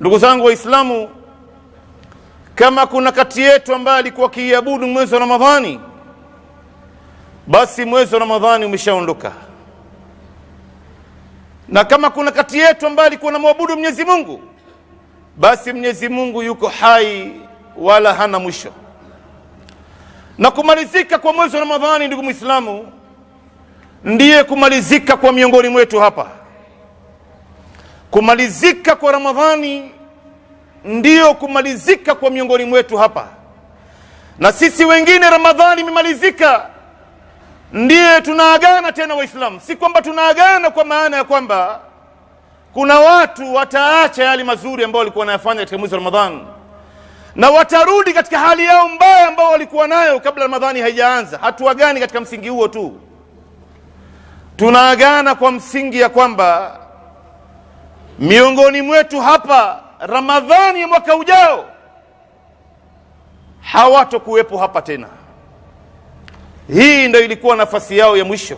Ndugu zangu Waislamu, kama kuna kati yetu ambaye alikuwa akiabudu mwezi wa Ramadhani, basi mwezi wa Ramadhani umeshaondoka. Na kama kuna kati yetu ambaye alikuwa anamwabudu Mwenyezi Mungu, basi Mwenyezi Mungu yuko hai wala hana mwisho. Na kumalizika kwa mwezi wa Ramadhani, ndugu Muislamu, ndiye kumalizika kwa miongoni mwetu hapa. Kumalizika kwa Ramadhani ndiyo kumalizika kwa miongoni mwetu hapa. Na sisi wengine Ramadhani imemalizika, ndiye tunaagana tena Waislamu. Si kwamba tunaagana kwa maana ya kwamba kuna watu wataacha yale mazuri ambao walikuwa wanayafanya katika mwezi wa Ramadhani na watarudi katika hali yao mbaya ambao walikuwa nayo kabla Ramadhani haijaanza. Hatuagani katika msingi huo tu. Tunaagana kwa msingi ya kwamba miongoni mwetu hapa Ramadhani ya mwaka ujao hawatokuwepo hapa tena. Hii ndio ilikuwa nafasi yao ya mwisho.